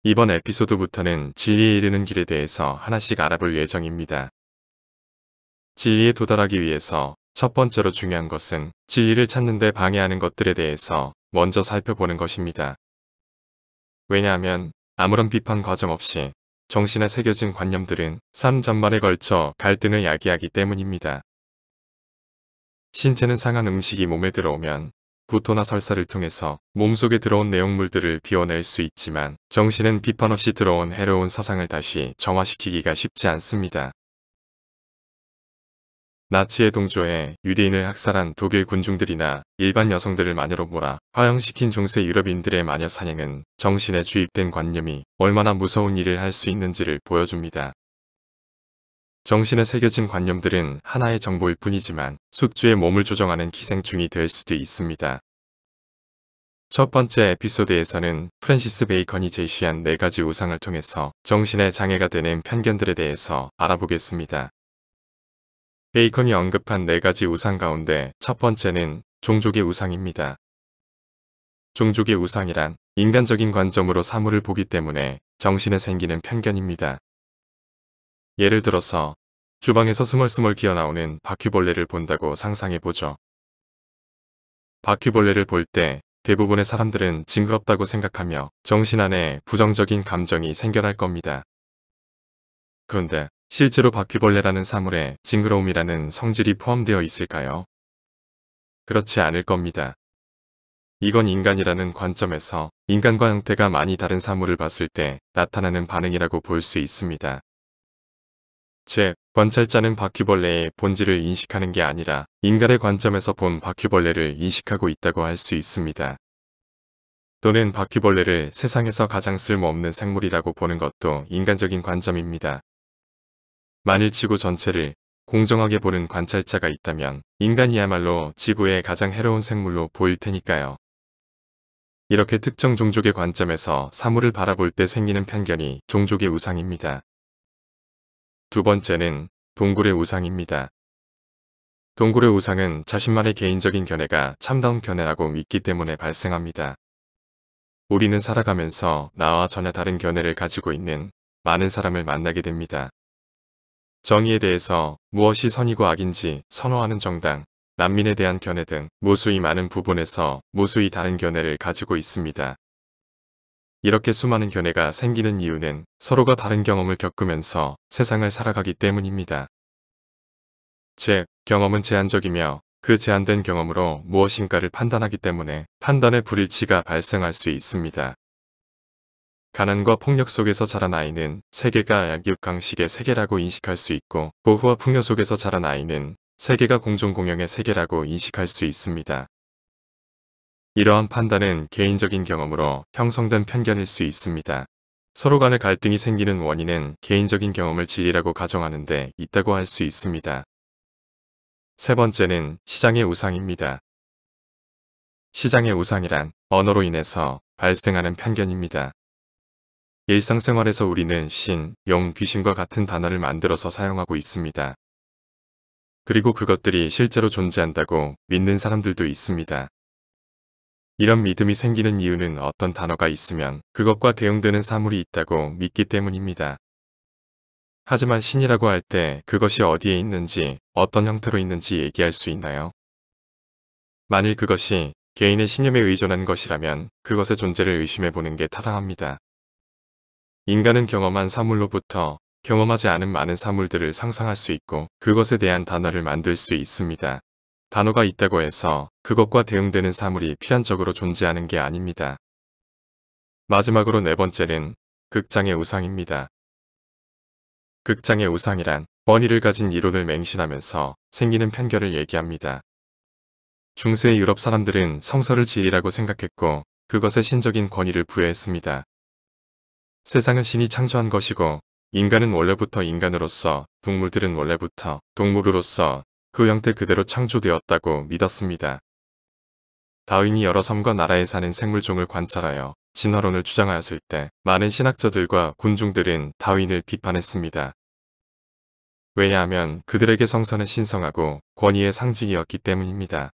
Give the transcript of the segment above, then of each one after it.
이번 에피소드부터는 진리에 이르는 길에 대해서 하나씩 알아볼 예정입니다. 진리에 도달하기 위해서 첫 번째로 중요한 것은 진리를 찾는 데 방해하는 것들에 대해서 먼저 살펴보는 것입니다. 왜냐하면 아무런 비판 과정 없이 정신에 새겨진 관념들은 삶 전반에 걸쳐 갈등을 야기하기 때문입니다. 신체는 상한 음식이 몸에 들어오면 구토나 설사를 통해서 몸속에 들어온 내용물들을 비워낼 수 있지만 정신은 비판 없이 들어온 해로운 사상을 다시 정화시키기가 쉽지 않습니다. 나치의 동조에 유대인을 학살한 독일 군중들이나 일반 여성들을 마녀로 몰아 화형시킨 중세 유럽인들의 마녀 사냥은 정신에 주입된 관념이 얼마나 무서운 일을 할 수 있는지를 보여줍니다. 정신에 새겨진 관념들은 하나의 정보일 뿐이지만 숙주의 몸을 조정하는 기생충이 될 수도 있습니다. 첫 번째 에피소드에서는 프랜시스 베이컨이 제시한 4가지 우상을 통해서 정신에 장애가 되는 편견들에 대해서 알아보겠습니다. 베이컨이 언급한 4가지 우상 가운데 첫 번째는 종족의 우상입니다. 종족의 우상이란 인간적인 관점으로 사물을 보기 때문에 정신에 생기는 편견입니다. 예를 들어서 주방에서 스멀스멀 기어나오는 바퀴벌레를 본다고 상상해보죠. 바퀴벌레를 볼 때 대부분의 사람들은 징그럽다고 생각하며 정신 안에 부정적인 감정이 생겨날 겁니다. 그런데 실제로 바퀴벌레라는 사물에 징그러움이라는 성질이 포함되어 있을까요? 그렇지 않을 겁니다. 이건 인간이라는 관점에서 인간과 형태가 많이 다른 사물을 봤을 때 나타나는 반응이라고 볼 수 있습니다. 즉, 관찰자는 바퀴벌레의 본질을 인식하는 게 아니라 인간의 관점에서 본 바퀴벌레를 인식하고 있다고 할 수 있습니다. 또는 바퀴벌레를 세상에서 가장 쓸모없는 생물이라고 보는 것도 인간적인 관점입니다. 만일 지구 전체를 공정하게 보는 관찰자가 있다면 인간이야말로 지구의 가장 해로운 생물로 보일 테니까요. 이렇게 특정 종족의 관점에서 사물을 바라볼 때 생기는 편견이 종족의 우상입니다. 두 번째는 동굴의 우상입니다. 동굴의 우상은 자신만의 개인적인 견해가 참다운 견해라고 믿기 때문에 발생합니다. 우리는 살아가면서 나와 전혀 다른 견해를 가지고 있는 많은 사람을 만나게 됩니다. 정의에 대해서 무엇이 선이고 악인지 선호하는 정당, 난민에 대한 견해 등 무수히 많은 부분에서 무수히 다른 견해를 가지고 있습니다. 이렇게 수많은 견해가 생기는 이유는 서로가 다른 경험을 겪으면서 세상을 살아가기 때문입니다. 즉, 경험은 제한적이며 그 제한된 경험으로 무엇인가를 판단하기 때문에 판단의 불일치가 발생할 수 있습니다. 가난과 폭력 속에서 자란 아이는 세계가 약육강식의 세계라고 인식할 수 있고 보호와 풍요 속에서 자란 아이는 세계가 공존공영의 세계라고 인식할 수 있습니다. 이러한 판단은 개인적인 경험으로 형성된 편견일 수 있습니다. 서로 간의 갈등이 생기는 원인은 개인적인 경험을 진리라고 가정하는 데 있다고 할 수 있습니다. 세 번째는 시장의 우상입니다. 시장의 우상이란 언어로 인해서 발생하는 편견입니다. 일상생활에서 우리는 신, 영, 귀신과 같은 단어를 만들어서 사용하고 있습니다. 그리고 그것들이 실제로 존재한다고 믿는 사람들도 있습니다. 이런 믿음이 생기는 이유는 어떤 단어가 있으면 그것과 대응되는 사물이 있다고 믿기 때문입니다. 하지만 신이라고 할 때 그것이 어디에 있는지, 어떤 형태로 있는지 얘기할 수 있나요? 만일 그것이 개인의 신념에 의존한 것이라면 그것의 존재를 의심해보는 게 타당합니다. 인간은 경험한 사물로부터 경험하지 않은 많은 사물들을 상상할 수 있고 그것에 대한 단어를 만들 수 있습니다. 단어가 있다고 해서 그것과 대응되는 사물이 필연적으로 존재하는 게 아닙니다. 마지막으로 네 번째는 극장의 우상입니다. 극장의 우상이란 권위를 가진 이론을 맹신하면서 생기는 편견을 얘기합니다. 중세 유럽 사람들은 성서를 진리라고 생각했고 그것에 신적인 권위를 부여했습니다. 세상은 신이 창조한 것이고 인간은 원래부터 인간으로서 동물들은 원래부터 동물으로서 그 형태 그대로 창조되었다고 믿었습니다. 다윈이 여러 섬과 나라에 사는 생물종을 관찰하여 진화론을 주장하였을 때 많은 신학자들과 군중들은 다윈을 비판했습니다. 왜냐하면 그들에게 성서는 신성하고 권위의 상징이었기 때문입니다.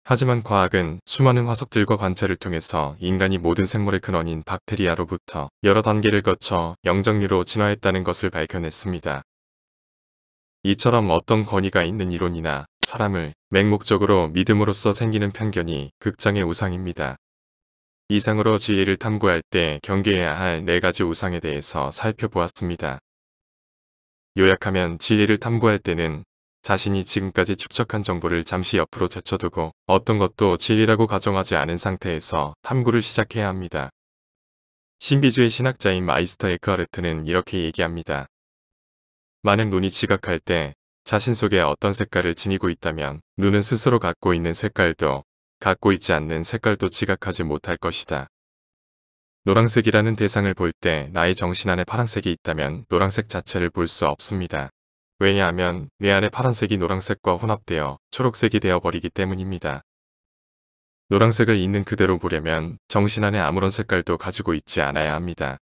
하지만 과학은 수많은 화석들과 관찰을 통해서 인간이 모든 생물의 근원인 박테리아로부터 여러 단계를 거쳐 영정류로 진화했다는 것을 밝혀냈습니다. 이처럼 어떤 권위가 있는 이론이나 사람을 맹목적으로 믿음으로써 생기는 편견이 극장의 우상입니다. 이상으로 진리를 탐구할 때 경계해야 할 4가지 우상에 대해서 살펴보았습니다. 요약하면 진리를 탐구할 때는 자신이 지금까지 축적한 정보를 잠시 옆으로 제쳐두고 어떤 것도 진리라고 가정하지 않은 상태에서 탐구를 시작해야 합니다. 신비주의 신학자인 마이스터 에크하르트는 이렇게 얘기합니다. 만약 눈이 지각할 때 자신 속에 어떤 색깔을 지니고 있다면 눈은 스스로 갖고 있는 색깔도 갖고 있지 않는 색깔도 지각하지 못할 것이다. 노란색이라는 대상을 볼 때 나의 정신 안에 파란색이 있다면 노란색 자체를 볼 수 없습니다. 왜냐하면 내 안에 파란색이 노란색과 혼합되어 초록색이 되어버리기 때문입니다. 노란색을 있는 그대로 보려면 정신 안에 아무런 색깔도 가지고 있지 않아야 합니다.